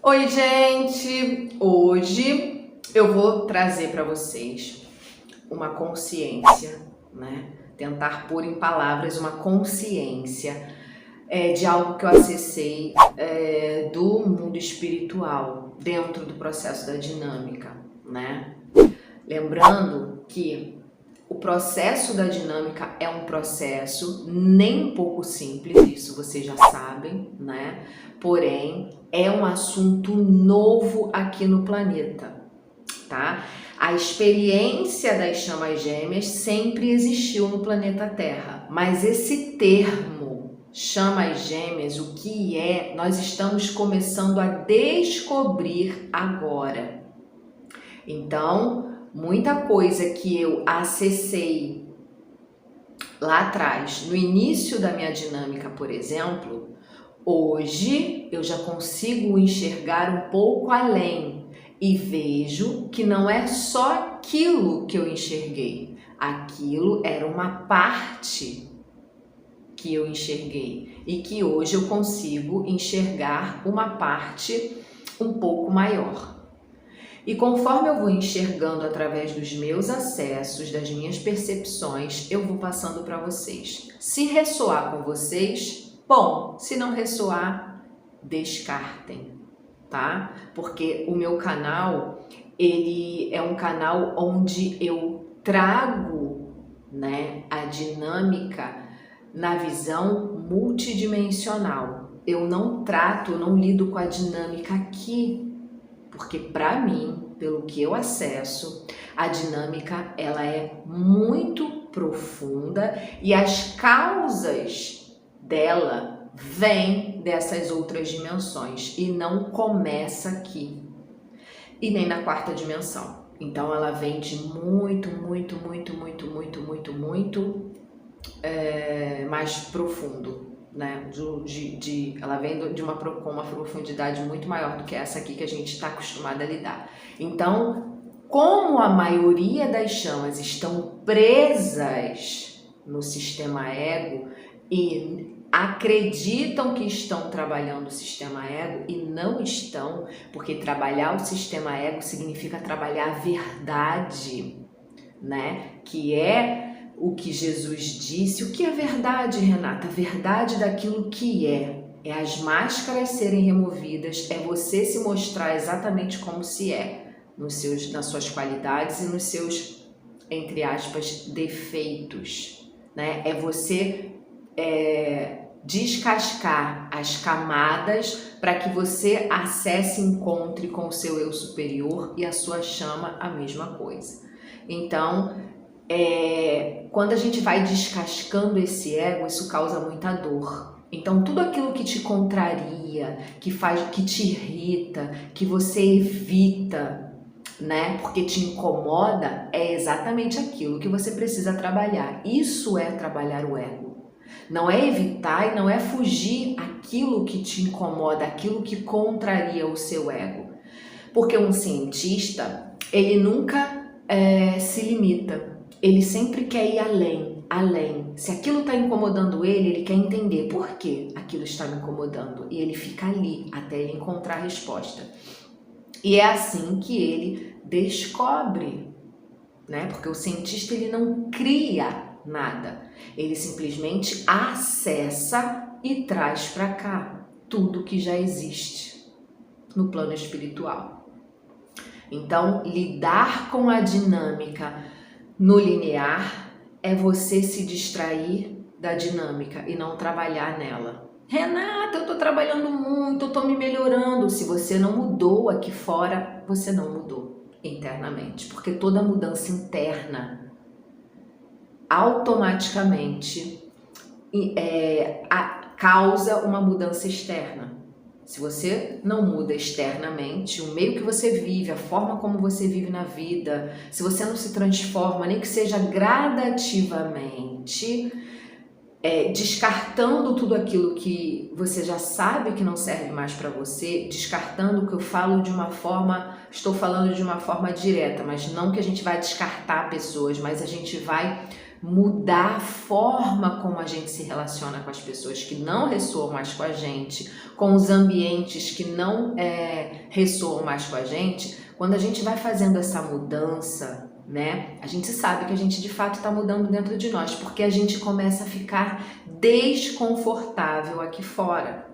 Oi, gente! Hoje eu vou trazer para vocês uma consciência, né? Tentar pôr em palavras uma consciência de algo que eu acessei do mundo espiritual dentro do processo da dinâmica, né? Lembrando que o processo da dinâmica é um processo nem um pouco simples, isso vocês já sabem, né? Porém, é um assunto novo aqui no planeta, tá? A experiência das chamas gêmeas sempre existiu no planeta Terra, mas esse termo, chamas gêmeas, o que é, nós estamos começando a descobrir agora. Então, muita coisa que eu acessei lá atrás, no início da minha dinâmica, por exemplo, hoje eu já consigo enxergar um pouco além e vejo que não é só aquilo que eu enxerguei, aquilo era uma parte que eu enxerguei e que hoje eu consigo enxergar uma parte um pouco maior. E conforme eu vou enxergando através dos meus acessos, das minhas percepções, eu vou passando para vocês. Se ressoar com vocês, bom. Se não ressoar, descartem, tá? Porque o meu canal, ele é um canal onde eu trago, né, a dinâmica na visão multidimensional. Eu não trato, eu não lido com a dinâmica aqui, porque para mim, pelo que eu acesso, a dinâmica ela é muito profunda e as causas dela vêm dessas outras dimensões e não começa aqui e nem na quarta dimensão. Então ela vem de muito mais profundo, né? Ela vem com uma profundidade muito maior do que essa aqui que a gente está acostumado a lidar. Então, como a maioria das chamas estão presas no sistema ego e acreditam que estão trabalhando o sistema ego e não estão, porque trabalhar o sistema ego significa trabalhar a verdade, né? Que é o que Jesus disse. O que é verdade, Renata? A verdade daquilo que é as máscaras serem removidas, é você se mostrar exatamente como se é, nas suas qualidades e nos seus, entre aspas, defeitos, né? É você descascar as camadas para que você acesse e encontre com o seu eu superior e a sua chama a mesma coisa. Então, quando a gente vai descascando esse ego, isso causa muita dor. Então, tudo aquilo que te contraria, que te irrita, que você evita, né, porque te incomoda, é exatamente aquilo que você precisa trabalhar. Isso é trabalhar o ego. Não é evitar e não é fugir aquilo que te incomoda, aquilo que contraria o seu ego. Porque um cientista, ele nunca se limita. Ele sempre quer ir além. Se aquilo está incomodando ele quer entender por que aquilo está me incomodando. E ele fica ali até ele encontrar a resposta. E é assim que ele descobre, né? Porque o cientista, ele não cria nada. Ele simplesmente acessa e traz para cá tudo que já existe no plano espiritual. Então, lidar com a dinâmica no linear é você se distrair da dinâmica e não trabalhar nela. Renata, eu tô trabalhando muito, eu tô me melhorando. Se você não mudou aqui fora, você não mudou internamente. Porque toda mudança interna automaticamente causa uma mudança externa. Se você não muda externamente, o meio que você vive, a forma como você vive na vida, se você não se transforma, nem que seja gradativamente, descartando tudo aquilo que você já sabe que não serve mais para você, descartando o que eu falo de uma forma, estou falando de uma forma direta, mas não que a gente vai descartar pessoas, mas a gente vai mudar a forma como a gente se relaciona com as pessoas que não ressoam mais com a gente, com os ambientes que não ressoam mais com a gente. Quando a gente vai fazendo essa mudança, né, a gente sabe que a gente de fato está mudando dentro de nós, porque a gente começa a ficar desconfortável aqui fora.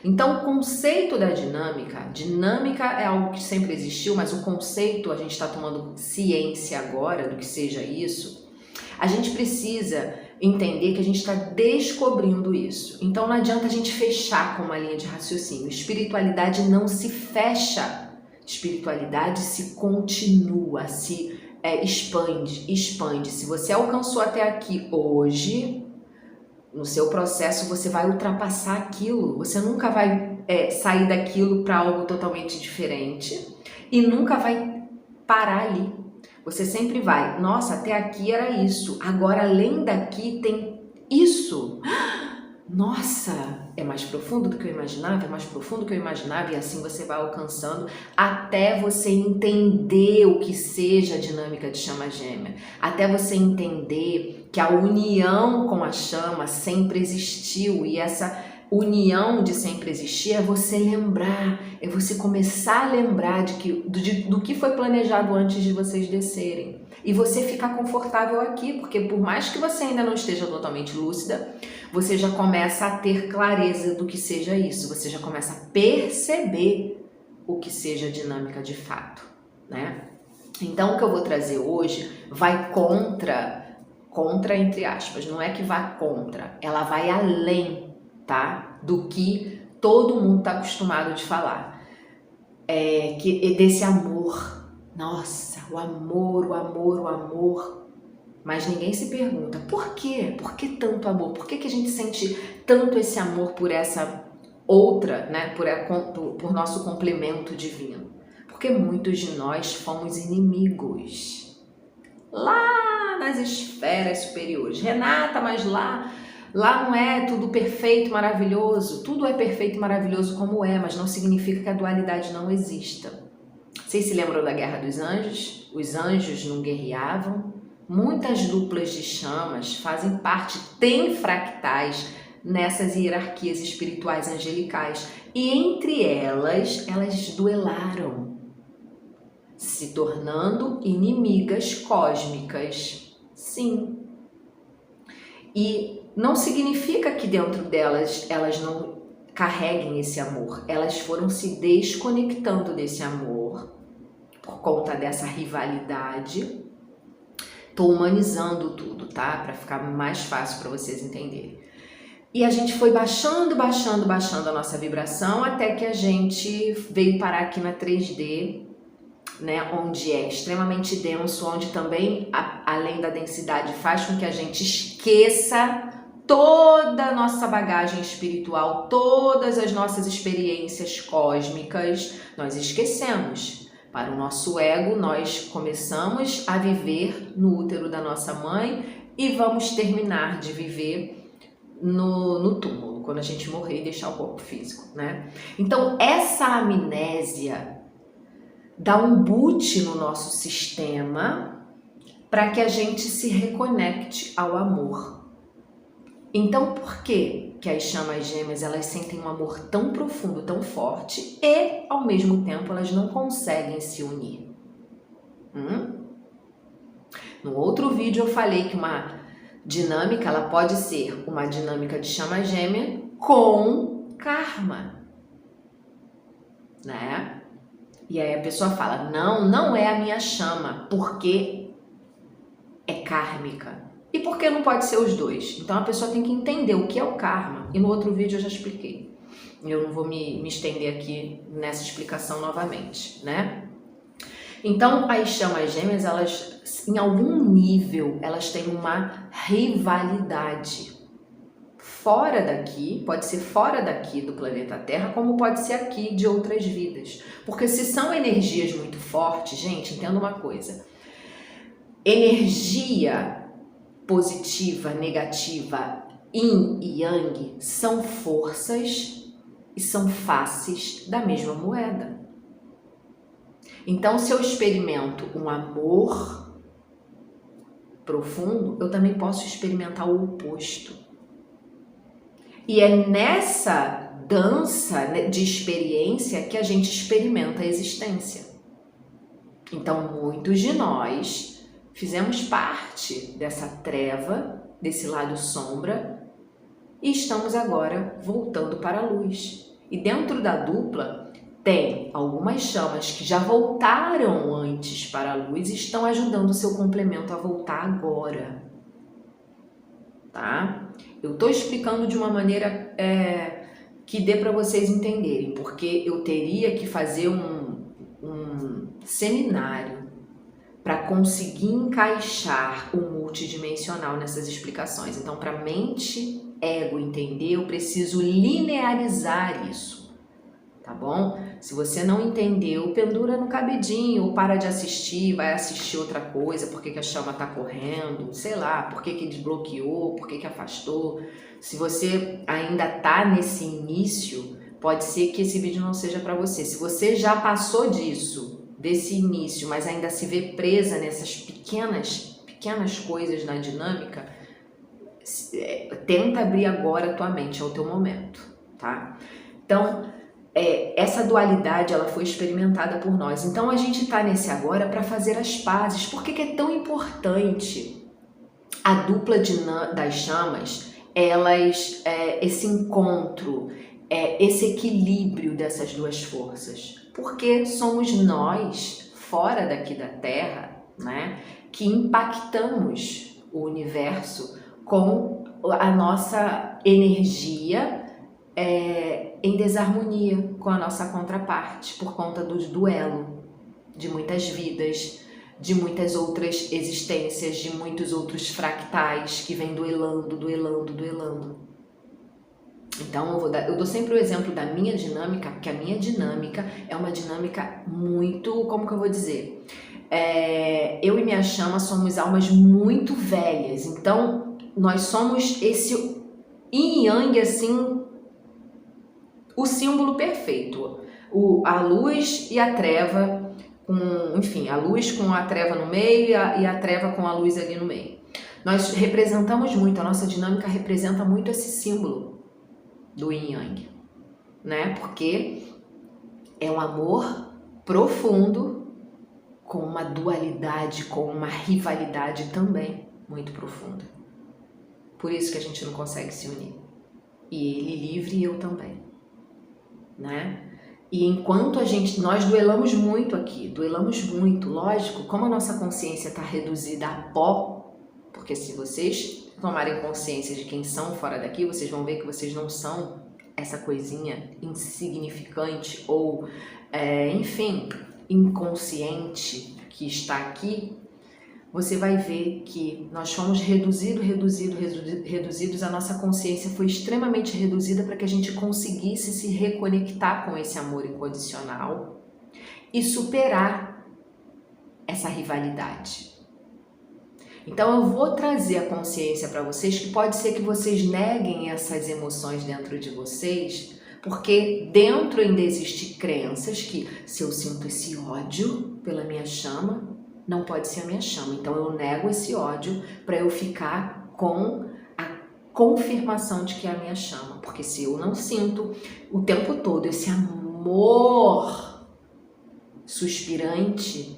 Então, o conceito da dinâmica é algo que sempre existiu, mas o conceito, a gente está tomando ciência agora do que seja isso. A gente precisa entender que a gente está descobrindo isso. Então, não adianta a gente fechar com uma linha de raciocínio. Espiritualidade não se fecha. Espiritualidade se continua, se expande. Se você alcançou até aqui hoje, no seu processo você vai ultrapassar aquilo, você nunca vai sair daquilo para algo totalmente diferente e nunca vai parar ali. Você sempre vai, nossa, até aqui era isso, agora além daqui tem isso. Nossa, é mais profundo do que eu imaginava, é mais profundo do que eu imaginava, e assim você vai alcançando até você entender o que seja a dinâmica de chama gêmea, até você entender que a união com a chama sempre existiu, e essa união de sempre existir é você lembrar, é você começar a lembrar do que foi planejado antes de vocês descerem. E você ficar confortável aqui, porque por mais que você ainda não esteja totalmente lúcida, você já começa a ter clareza do que seja isso, você já começa a perceber o que seja dinâmica de fato, né? Então, o que eu vou trazer hoje vai contra entre aspas, não é que vá contra, ela vai além, tá? Do que todo mundo está acostumado de falar, desse amor. Nossa, o amor. Mas ninguém se pergunta, por quê? Por que tanto amor? Por que a gente sente tanto esse amor por essa outra, né? Por nosso complemento divino? Porque muitos de nós fomos inimigos lá nas esferas superiores. Renata, mas lá não é tudo perfeito, maravilhoso. Tudo é perfeito e maravilhoso como é, mas não significa que a dualidade não exista. Vocês se lembram da Guerra dos Anjos? Os anjos não guerreavam. Muitas duplas de chamas fazem parte, tem fractais nessas hierarquias espirituais angelicais. E entre elas duelaram, se tornando inimigas cósmicas. Sim. E não significa que dentro delas elas não carreguem esse amor. Elas foram se desconectando desse amor por conta dessa rivalidade. Tô humanizando tudo, tá? Para ficar mais fácil para vocês entenderem. E a gente foi baixando a nossa vibração até que a gente veio parar aqui na 3D, né? Onde é extremamente denso, onde também, além da densidade, faz com que a gente esqueça toda a nossa bagagem espiritual, todas as nossas experiências cósmicas. Nós esquecemos. Para o nosso ego, nós começamos a viver no útero da nossa mãe e vamos terminar de viver no túmulo, quando a gente morrer e deixar o corpo físico, né? Então, essa amnésia dá um boot no nosso sistema para que a gente se reconecte ao amor. Então, por que as chamas gêmeas elas sentem um amor tão profundo, tão forte e, ao mesmo tempo, elas não conseguem se unir? No outro vídeo eu falei que uma dinâmica ela pode ser uma dinâmica de chama gêmea com karma, né? E aí a pessoa fala, não é a minha chama, porque é kármica. E por que não pode ser os dois? Então a pessoa tem que entender o que é o karma. E no outro vídeo eu já expliquei. Eu não vou me estender aqui nessa explicação novamente, né? Então as chamas gêmeas, elas, em algum nível, elas têm uma rivalidade. Fora daqui, pode ser fora daqui do planeta Terra, como pode ser aqui de outras vidas. Porque se são energias muito fortes, gente, entenda uma coisa. Energia positiva, negativa, yin e yang são forças e são faces da mesma moeda. Então, se eu experimento um amor profundo, eu também posso experimentar o oposto. E é nessa dança, né, de experiência que a gente experimenta a existência. Então, muitos de nós fizemos parte dessa treva, desse lado sombra, e estamos agora voltando para a luz. E dentro da dupla, tem algumas chamas que já voltaram antes para a luz e estão ajudando o seu complemento a voltar agora. Tá? Eu estou explicando de uma maneira que dê para vocês entenderem, porque eu teria que fazer um seminário para conseguir encaixar o multidimensional nessas explicações. Então, para mente, ego entender, eu preciso linearizar isso, tá bom? Se você não entendeu, pendura no cabidinho, ou para de assistir, vai assistir outra coisa, por que a chama tá correndo, sei lá, por que desbloqueou, por que afastou. Se você ainda tá nesse início, pode ser que esse vídeo não seja para você. Se você já passou desse início, mas ainda se vê presa nessas pequenas coisas na dinâmica, tenta abrir agora a tua mente, é o teu momento, tá? Então, essa dualidade, ela foi experimentada por nós. Então, a gente tá nesse agora para fazer as pazes. Por que é tão importante a dupla das chamas, esse encontro, esse equilíbrio dessas duas forças? Porque somos nós, fora daqui da Terra, né, que impactamos o universo com a nossa energia em desarmonia com a nossa contraparte, por conta do duelo de muitas vidas, de muitas outras existências, de muitos outros fractais que vêm duelando. Então eu dou sempre o exemplo da minha dinâmica, porque a minha dinâmica é uma dinâmica muito, como que eu vou dizer? Eu e minha chama somos almas muito velhas, então nós somos esse yin yang, assim, o símbolo perfeito, a luz e a treva, enfim, a luz com a treva no meio e a treva com a luz ali no meio. Nós representamos muito, a nossa dinâmica representa muito esse símbolo do yin yang, né? Porque é um amor profundo com uma dualidade, com uma rivalidade também muito profunda. Por isso que a gente não consegue se unir. E ele livre e eu também, né? E enquanto nós duelamos muito aqui, lógico, como a nossa consciência está reduzida a pó, porque se vocês tomarem consciência de quem são fora daqui, vocês vão ver que vocês não são essa coisinha insignificante ou, enfim, inconsciente que está aqui. Você vai ver que nós fomos reduzidos, a nossa consciência foi extremamente reduzida para que a gente conseguisse se reconectar com esse amor incondicional e superar essa rivalidade. Então eu vou trazer a consciência para vocês, que pode ser que vocês neguem essas emoções dentro de vocês, porque dentro ainda existem crenças que se eu sinto esse ódio pela minha chama, não pode ser a minha chama. Então eu nego esse ódio para eu ficar com a confirmação de que é a minha chama. Porque se eu não sinto o tempo todo esse amor suspirante,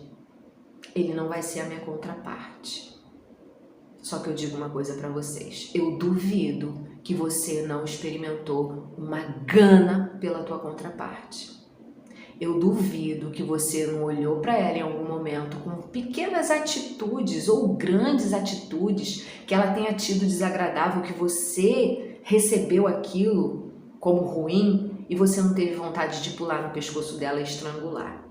ele não vai ser a minha contraparte. Só que eu digo uma coisa para vocês, eu duvido que você não experimentou uma gana pela tua contraparte. Eu duvido que você não olhou para ela em algum momento com pequenas atitudes ou grandes atitudes que ela tenha tido desagradável, que você recebeu aquilo como ruim e você não teve vontade de pular no pescoço dela e estrangular,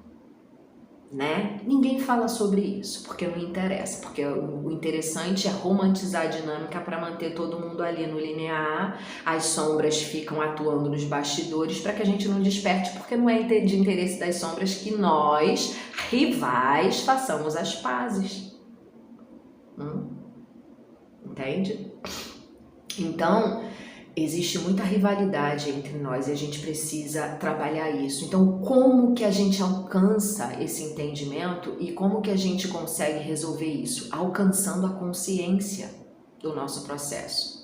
né? Ninguém fala sobre isso, porque não interessa, porque o interessante é romantizar a dinâmica para manter todo mundo ali no linear, as sombras ficam atuando nos bastidores para que a gente não desperte, porque não é de interesse das sombras que nós, rivais, façamos as pazes. Entende? Então, Existe muita rivalidade entre nós e a gente precisa trabalhar isso. Então, como que a gente alcança esse entendimento e como que a gente consegue resolver isso? Alcançando a consciência do nosso processo.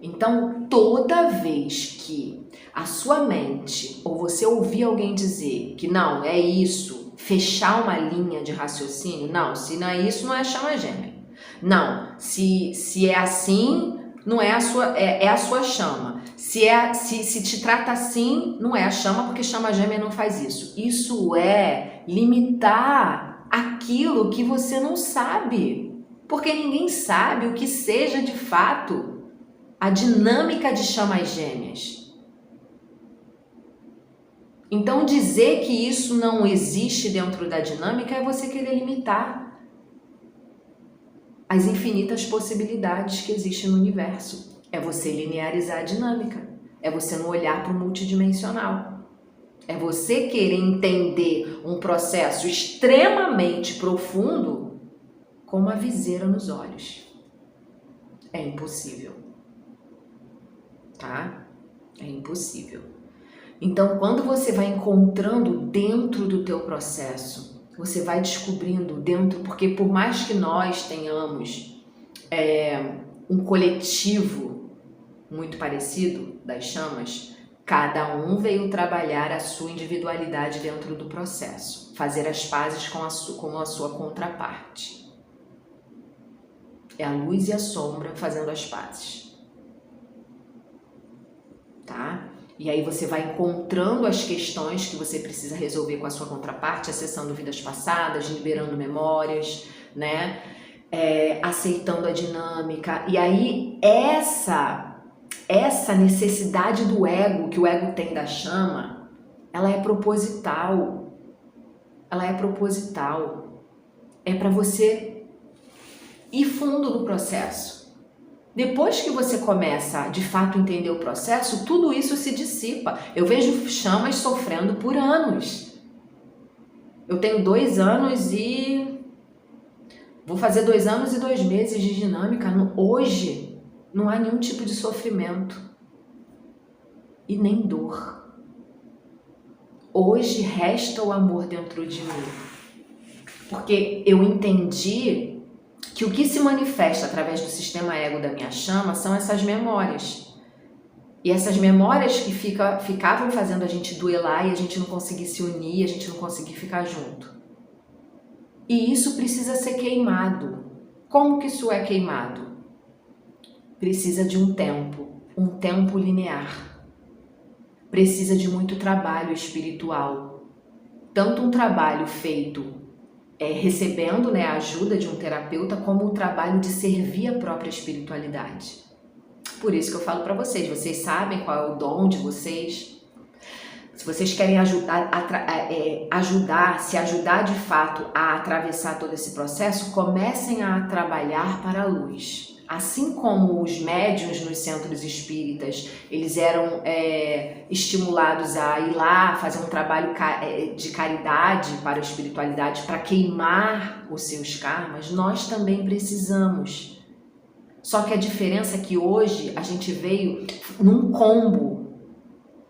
Então, toda vez que a sua mente ou você ouvir alguém dizer que não, é isso, fechar uma linha de raciocínio, não, se não é isso, não é chama gêmea. Não, se é assim, não é a sua, é a sua chama. Se te trata assim, não é a chama, porque chama gêmea não faz isso. Isso é limitar aquilo que você não sabe. Porque ninguém sabe o que seja de fato a dinâmica de chamas gêmeas. Então dizer que isso não existe dentro da dinâmica é você querer limitar as infinitas possibilidades que existem no universo. É você linearizar a dinâmica. É você não olhar para o multidimensional. É você querer entender um processo extremamente profundo com uma viseira nos olhos. É impossível. Tá? É impossível. Então, quando você vai encontrando dentro do teu processo, você vai descobrindo dentro, porque por mais que nós tenhamos um coletivo muito parecido das chamas, cada um veio trabalhar a sua individualidade dentro do processo, fazer as pazes com a sua contraparte. É a luz e a sombra fazendo as pazes. Tá? E aí você vai encontrando as questões que você precisa resolver com a sua contraparte, acessando vidas passadas, liberando memórias, né? Aceitando a dinâmica. E aí essa necessidade do ego, que o ego tem da chama, ela é proposital. Ela é proposital. É para você ir fundo no processo. Depois que você começa, de fato, a entender o processo, tudo isso se dissipa. Eu vejo chamas sofrendo por anos. Eu tenho 2 anos e... vou fazer 2 anos e 2 meses de dinâmica. Hoje, não há nenhum tipo de sofrimento. E nem dor. Hoje, resta o amor dentro de mim. Porque eu entendi que o que se manifesta através do sistema ego da minha chama são essas memórias. E essas memórias que ficavam fazendo a gente duelar e a gente não conseguir se unir, a gente não conseguir ficar junto. E isso precisa ser queimado. Como que isso é queimado? Precisa de um tempo linear. Precisa de muito trabalho espiritual. Tanto um trabalho feito recebendo, né, a ajuda de um terapeuta, como o trabalho de servir a própria espiritualidade. Por isso que eu falo para vocês sabem qual é o dom de vocês. Se vocês querem se ajudar de fato a atravessar todo esse processo, comecem a trabalhar para a luz. Assim como os médiuns nos centros espíritas, eles eram estimulados a ir lá fazer um trabalho de caridade para a espiritualidade, para queimar os seus karmas, nós também precisamos. Só que a diferença é que hoje a gente veio num combo.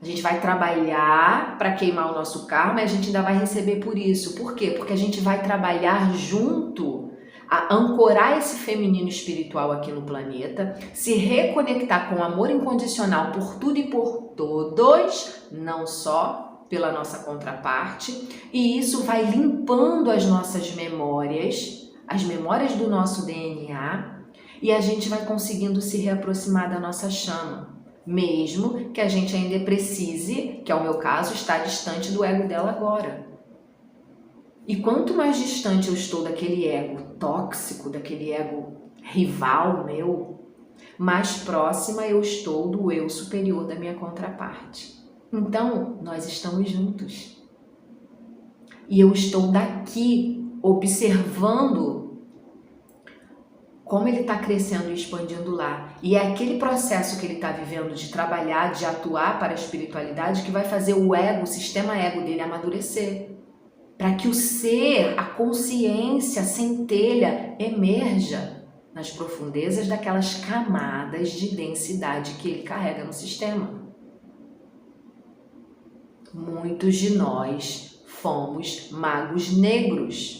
A gente vai trabalhar para queimar o nosso karma e a gente ainda vai receber por isso. Por quê? Porque a gente vai trabalhar junto a ancorar esse feminino espiritual aqui no planeta, se reconectar com o amor incondicional por tudo e por todos, não só pela nossa contraparte, e isso vai limpando as nossas memórias, as memórias do nosso DNA, e a gente vai conseguindo se reaproximar da nossa chama, mesmo que a gente ainda precise, que é o meu caso, estar distante do ego dela agora. E quanto mais distante eu estou daquele ego tóxico, daquele ego rival meu, mais próxima eu estou do eu superior da minha contraparte. Então, nós estamos juntos. E eu estou daqui observando como ele está crescendo e expandindo lá. E é aquele processo que ele está vivendo de trabalhar, de atuar para a espiritualidade, que vai fazer o ego, o sistema ego dele amadurecer. Para que o ser, a consciência, a centelha emerja. nas profundezas daquelas camadas de densidade que ele carrega no sistema. Muitos de nós fomos magos negros.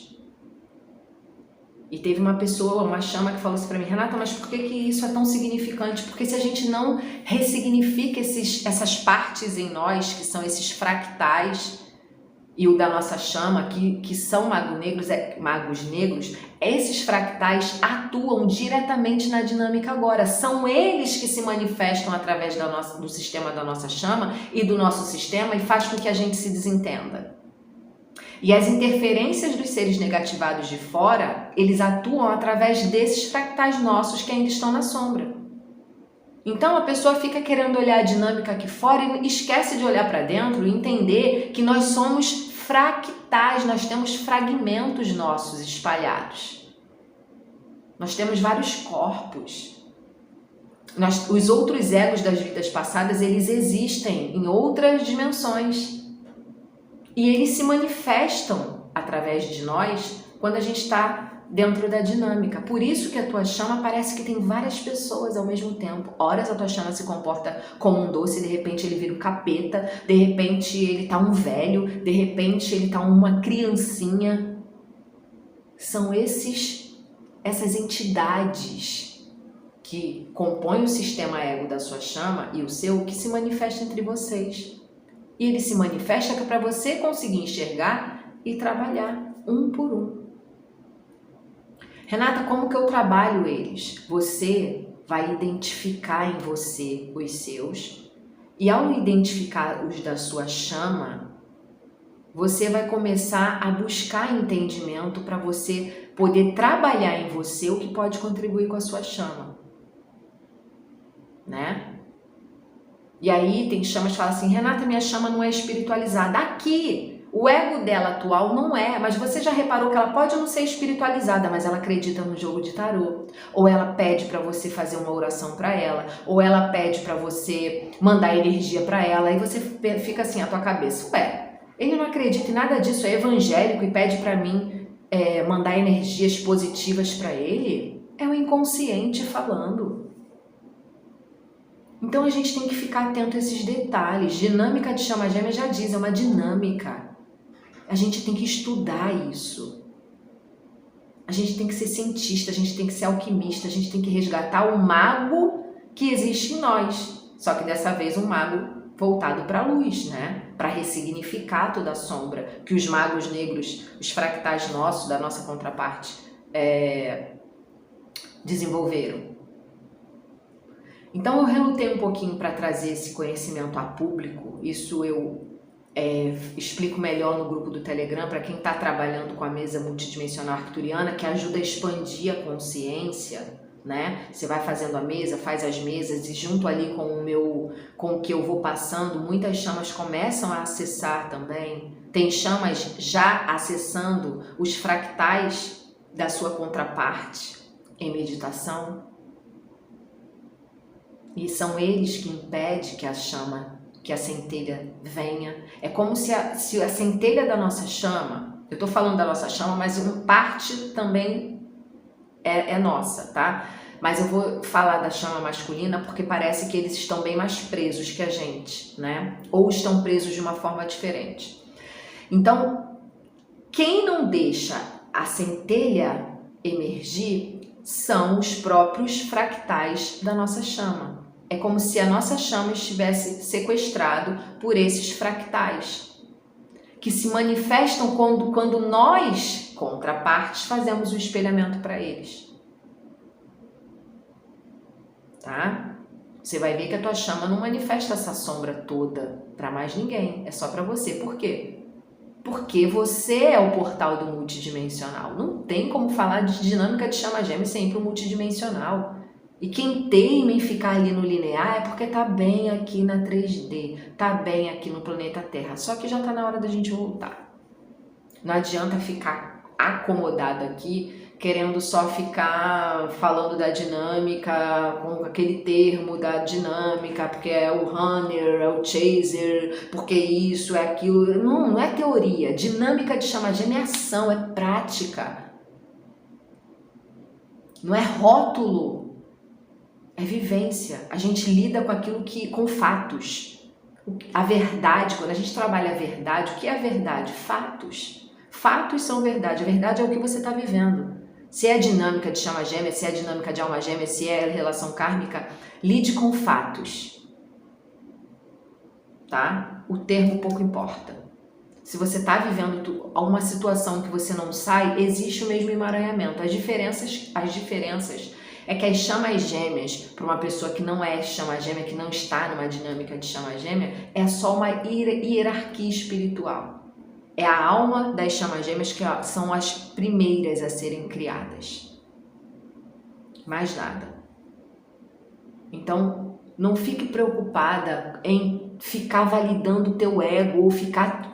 E teve uma pessoa, uma chama, que falou assim para mim: Renata, mas por que isso é tão significante? Porque se a gente não ressignifica essas partes em nós, que são esses fractais, e o da nossa chama, que são magos negros, esses fractais atuam diretamente na dinâmica agora. São eles que se manifestam através do sistema da nossa chama e do nosso sistema, e faz com que a gente se desentenda. E as interferências dos seres negativados de fora, eles atuam através desses fractais nossos que ainda estão na sombra. Então a pessoa fica querendo olhar a dinâmica aqui fora e esquece de olhar para dentro e entender que nós somos fractais, nós temos fragmentos nossos espalhados. Nós temos vários corpos. Os outros egos das vidas passadas, eles existem em outras dimensões. E eles se manifestam através de nós quando a gente está dentro da dinâmica. Por isso que a tua chama parece que tem várias pessoas ao mesmo tempo. Horas a tua chama se comporta como um doce, de repente ele vira um capeta, de repente ele tá um velho, de repente ele tá uma criancinha. São essas entidades que compõem o sistema ego da sua chama e o seu, que se manifestam entre vocês. E ele se manifesta para você conseguir enxergar e trabalhar um por um. Renata, como que eu trabalho eles? Você vai identificar em você os seus, e ao identificar os da sua chama, você vai começar a buscar entendimento para você poder trabalhar em você o que pode contribuir com a sua chama, né? E aí tem chamas que falam assim: Renata, minha chama não é espiritualizada. Aqui, o ego dela atual não é, mas você já reparou que ela pode não ser espiritualizada, mas ela acredita no jogo de tarô, ou ela pede para você fazer uma oração para ela, ou ela pede para você mandar energia para ela, e você fica assim, a tua cabeça: ué, ele não acredita em nada disso, é evangélico e pede para mim mandar energias positivas para ele? É o inconsciente falando. Então a gente tem que ficar atento a esses detalhes. Dinâmica de chama gêmea já diz, é uma dinâmica. A gente tem que estudar isso. A gente tem que ser cientista, a gente tem que ser alquimista, a gente tem que resgatar o mago que existe em nós. Só que dessa vez um mago voltado para a luz, né? Para ressignificar toda a sombra que os magos negros, os fractais nossos, da nossa contraparte, desenvolveram. Então eu relutei um pouquinho para trazer esse conhecimento a público. Isso eu explico melhor no grupo do Telegram para quem está trabalhando com a mesa multidimensional arcturiana, que ajuda a expandir a consciência, né? Você vai fazendo a mesa, faz as mesas, e junto ali com o que eu vou passando, muitas chamas começam a acessar também. Tem chamas já acessando os fractais da sua contraparte em meditação. E são eles que impedem que a chama, que a centelha venha. É como se a centelha da nossa chama, eu estou falando da nossa chama, mas uma parte também é nossa, tá? Mas eu vou falar da chama masculina porque parece que eles estão bem mais presos que a gente, né? Ou estão presos de uma forma diferente. Então, quem não deixa a centelha emergir são os próprios fractais da nossa chama. É como se a nossa chama estivesse sequestrado por esses fractais, que se manifestam quando nós, contrapartes, fazemos o espelhamento para eles. Tá? Você vai ver que a tua chama não manifesta essa sombra toda para mais ninguém, é só para você. Por quê? Porque você é o portal do multidimensional. Não tem como falar de dinâmica de chama gêmea sem ir para o multidimensional. E quem teima em ficar ali no linear é porque tá bem aqui na 3D, tá bem aqui no planeta Terra. Só que já tá na hora da gente voltar. Não adianta ficar acomodado aqui, querendo só ficar falando da dinâmica, com aquele termo da dinâmica, porque é o runner, é o chaser, porque isso, é aquilo. Não é teoria. Dinâmica de chama gêmea é ação, é prática. Não é rótulo, é vivência. A gente lida com aquilo com fatos. A verdade, quando a gente trabalha a verdade, o que é a verdade? Fatos. Fatos são verdade. A verdade é o que você está vivendo. Se é dinâmica de chama gêmea, se é dinâmica de alma gêmea, se é relação kármica, lide com fatos. Tá? O termo pouco importa. Se você está vivendo uma situação que você não sai, existe o mesmo emaranhamento. As diferenças é que as chamas gêmeas, para uma pessoa que não é chama gêmea, que não está numa dinâmica de chama gêmea, é só uma hierarquia espiritual. É a alma das chamas gêmeas que são as primeiras a serem criadas. Mais nada. Então, não fique preocupada em ficar validando o teu ego ou ficar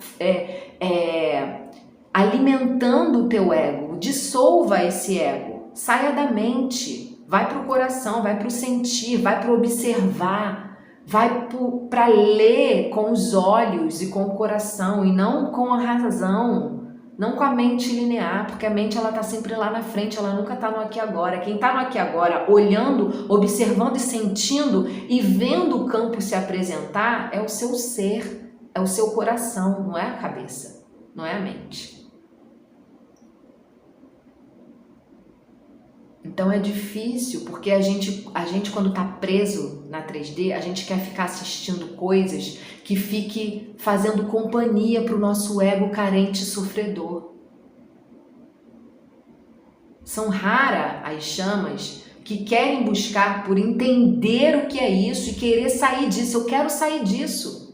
alimentando o teu ego. Dissolva esse ego. Saia da mente. Vai para o coração, vai para o sentir, vai para o observar. Vai para ler com os olhos e com o coração e não com a razão. Não com a mente linear, porque a mente ela tá sempre lá na frente, ela nunca tá no aqui e agora. Quem tá no aqui e agora, olhando, observando e sentindo e vendo o campo se apresentar, é o seu ser, é o seu coração, não é a cabeça, não é a mente. Então é difícil, porque a gente quando tá preso na 3D, a gente quer ficar assistindo coisas que fique fazendo companhia para o nosso ego carente e sofredor. São raras as chamas que querem buscar por entender o que é isso e querer sair disso. Eu quero sair disso.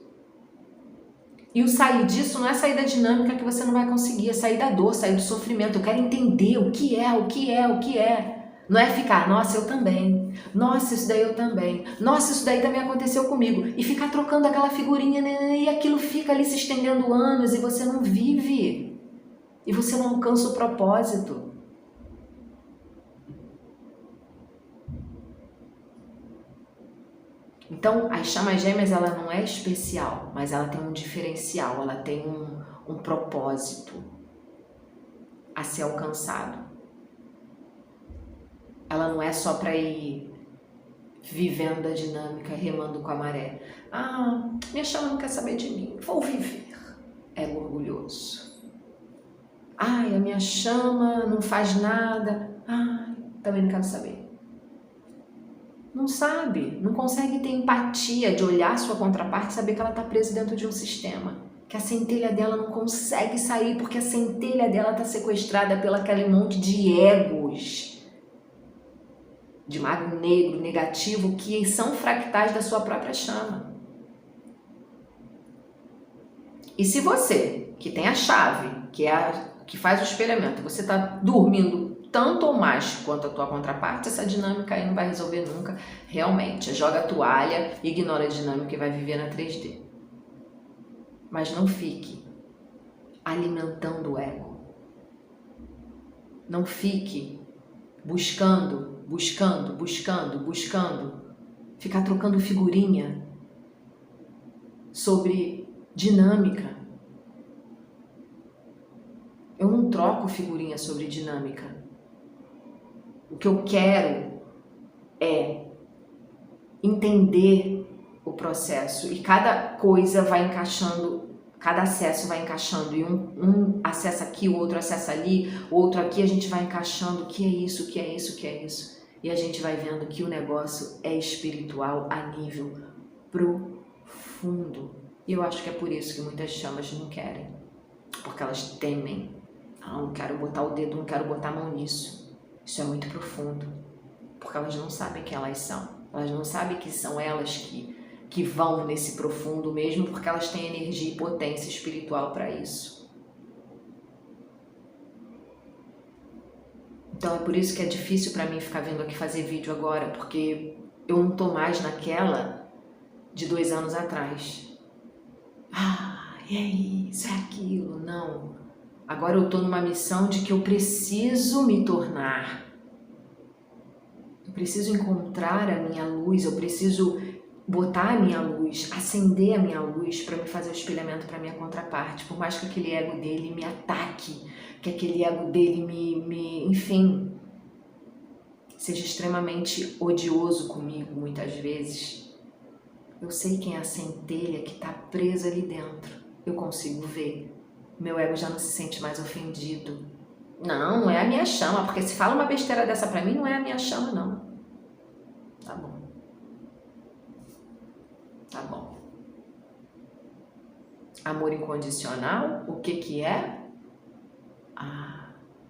E o sair disso não é sair da dinâmica que você não vai conseguir, é sair da dor, sair do sofrimento. Eu quero entender o que é, o que é, o que é. Não é ficar, nossa, eu também, nossa, isso daí eu também, nossa, isso daí também aconteceu comigo. E ficar trocando aquela figurinha, né? E aquilo fica ali se estendendo anos e você não vive. E você não alcança o propósito. Então, as chamas gêmeas, ela não é especial, mas ela tem um diferencial, ela tem um propósito a ser alcançado. Ela não é só para ir vivendo a dinâmica, remando com a maré. Ah, minha chama não quer saber de mim, vou viver. É orgulhoso. Ai, a minha chama não faz nada. Ai, também não quero saber. Não sabe, não consegue ter empatia de olhar sua contraparte e saber que ela está presa dentro de um sistema. Que a centelha dela não consegue sair porque a centelha dela está sequestrada pelo aquele monte de egos. De mago negro, negativo, que são fractais da sua própria chama. E se você, que tem a chave, que faz o espelhamento, você está dormindo tanto ou mais quanto a tua contraparte, essa dinâmica aí não vai resolver nunca, realmente. Joga a toalha, ignora a dinâmica e vai viver na 3D. Mas não fique alimentando o ego. Não fique buscando, ficar trocando figurinha sobre dinâmica. Eu não troco figurinha sobre dinâmica. O que eu quero é entender o processo e cada coisa vai encaixando, cada acesso vai encaixando e um acessa aqui, o outro acessa ali, o outro aqui, a gente vai encaixando o que é isso, o que é isso, o que é isso. E a gente vai vendo que o negócio é espiritual a nível profundo. E eu acho que é por isso que muitas chamas não querem. Porque elas temem. Ah, não quero botar o dedo, não quero botar a mão nisso. Isso é muito profundo. Porque elas não sabem quem elas são. Elas não sabem que são elas que vão nesse profundo mesmo, porque elas têm energia e potência espiritual para isso. Então é por isso que é difícil para mim ficar vindo aqui fazer vídeo agora, porque eu não tô mais naquela de 2 anos atrás. Ah, e aí, isso é aquilo, não. Agora eu tô numa missão de que eu preciso me tornar. Eu preciso encontrar a minha luz, eu preciso botar a minha luz, acender a minha luz para me fazer o espelhamento para minha contraparte, por mais que aquele ego dele me ataque, que aquele ego dele enfim, seja extremamente odioso comigo muitas vezes, eu sei quem é a centelha que está presa ali dentro. Eu consigo ver. Meu ego já não se sente mais ofendido. Não é a minha chama, porque se fala uma besteira dessa pra mim, não é a minha chama, não. Tá bom. Tá bom. Amor incondicional, o que que é?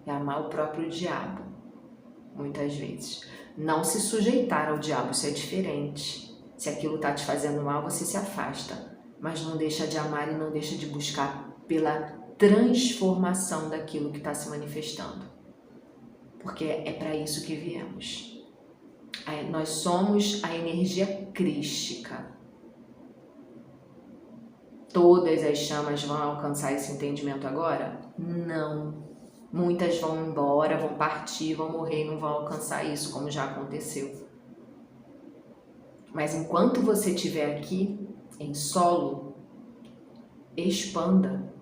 É amar o próprio diabo, muitas vezes. Não se sujeitar ao diabo, isso é diferente. Se aquilo tá te fazendo mal, você se afasta. Mas não deixa de amar e não deixa de buscar pela transformação daquilo que está se manifestando. Porque é para isso que viemos. Nós somos a energia crística. Todas as chamas vão alcançar esse entendimento agora? Não. Muitas vão embora, vão partir, vão morrer e não vão alcançar isso, como já aconteceu. Mas enquanto você estiver aqui, em solo, expanda.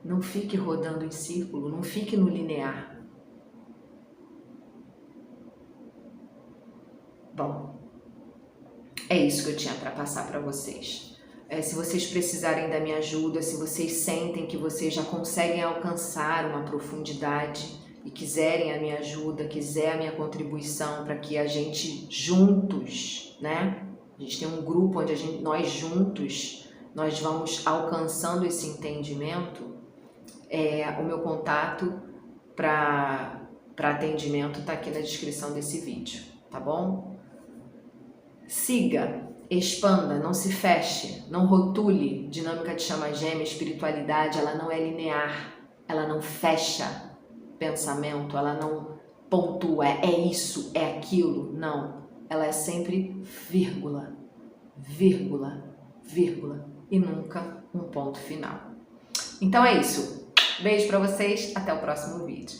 Não fique rodando em círculo, não fique no linear. Bom, é isso que eu tinha para passar para vocês. Se vocês precisarem da minha ajuda, se vocês sentem que vocês já conseguem alcançar uma profundidade e quiserem a minha ajuda, quiser a minha contribuição para que a gente juntos, né? A gente tem um grupo onde nós juntos, nós vamos alcançando esse entendimento. O meu contato para atendimento está aqui na descrição desse vídeo, tá bom? Siga, expanda, não se feche, não rotule. Dinâmica de chama gêmea, espiritualidade, ela não é linear, ela não fecha pensamento, ela não pontua, é isso, é aquilo, não. Ela é sempre vírgula, vírgula, vírgula e nunca um ponto final. Então é isso. Beijo pra vocês, até o próximo vídeo.